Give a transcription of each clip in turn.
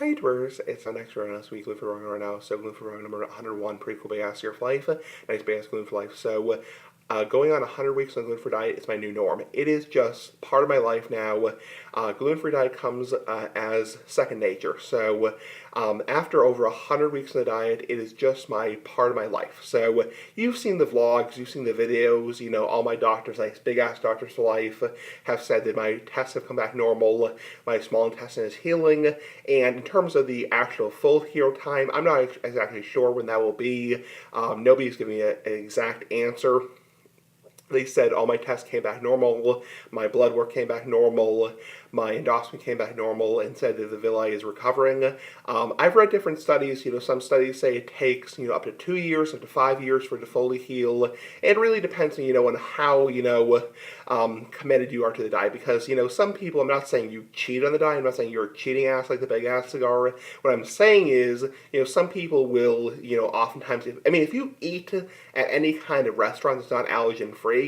Hi, Dwers. It's next round this week, Gluten for Wrong right now. So, Gluten for Wrong number 101, pretty cool big ass year for life. Nice big ass Gluten for life. So, going on 100 weeks on gluten-free diet is my new norm. It is just part of my life now. Gluten-free diet comes as second nature. So after over 100 weeks on the diet, it is just my part of my life. So you've seen the vlogs, you've seen the videos, you know, all my doctors, like big ass doctors for life, have said that my tests have come back normal, my small intestine is healing, and in terms of the actual full heal time, I'm not exactly sure when that will be. Nobody's giving me an exact answer. They said all my tests came back normal, my blood work came back normal, my endoscopy came back normal, and said that the villi is recovering. I've read different studies. You know, some studies say it takes up to 2 years, up to 5 years for it to fully heal. It really depends on on how committed you are to the diet. Because some people, I'm not saying you cheat on the diet. I'm not saying you're a cheating ass like the big ass cigar. What I'm saying is, some people will, oftentimes, if you eat at any kind of restaurant that's not allergen free,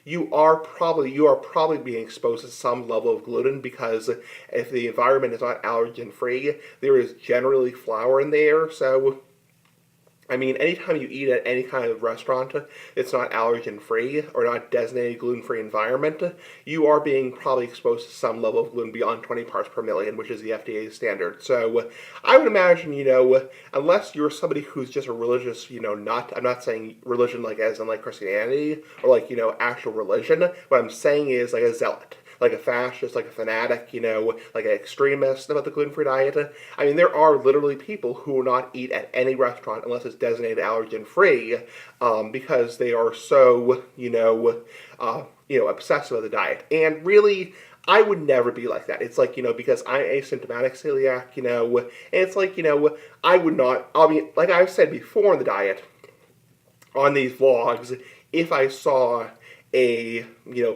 you are probably being exposed to some level of gluten, because if the environment is not allergen free, there is generally flour in there. So anytime you eat at any kind of restaurant that's not allergen free or not designated gluten free environment, you are being probably exposed to some level of gluten beyond 20 parts per million, which is the FDA standard. So I would imagine, unless you're somebody who's just a religious, nut, I'm not saying religion like as in like Christianity or like, actual religion. What I'm saying is like a zealot, like a fascist, like a fanatic, like an extremist about the gluten-free diet. There are literally people who will not eat at any restaurant unless it's designated allergen-free, because they are so, obsessed with the diet. And really, I would never be like that. It's like, because I'm asymptomatic celiac, and it's like, I would not, like I've said before in the diet, on these vlogs, if I saw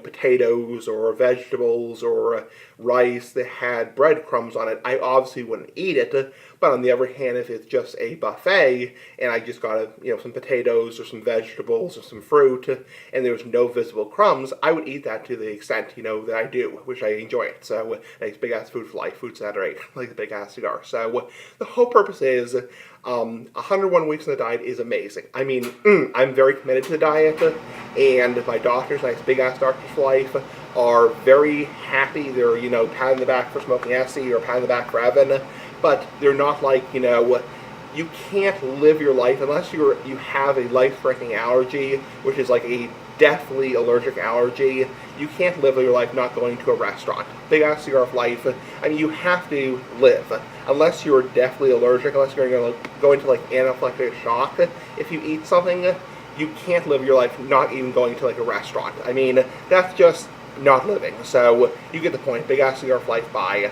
potatoes or vegetables or rice that had breadcrumbs on it, I obviously wouldn't eat it. But on the other hand, if it's just a buffet and I just got some potatoes or some vegetables or some fruit and there's no visible crumbs, I would eat that to the extent that I do, which I enjoy it. So it's big ass food for life, food Saturday, like the big ass cigar. So the whole purpose is 101 weeks on the diet is amazing. I'm very committed to the diet, and my doctors, nice big ass doctors for life, are very happy. They're, patting the back for smoking Essie or patting the back for Evan, but they're not like, you can't live your life unless you have a life-threatening allergy, which is like a deathly allergic allergy. You can't live your life not going to a restaurant. Big ass cigar of life. You have to live. Unless you're deathly allergic, unless you're going to go into like anaphylactic shock, if you eat something, you can't live your life not even going to like a restaurant. That's just not living. So you get the point. Big ass cigar of life. Bye.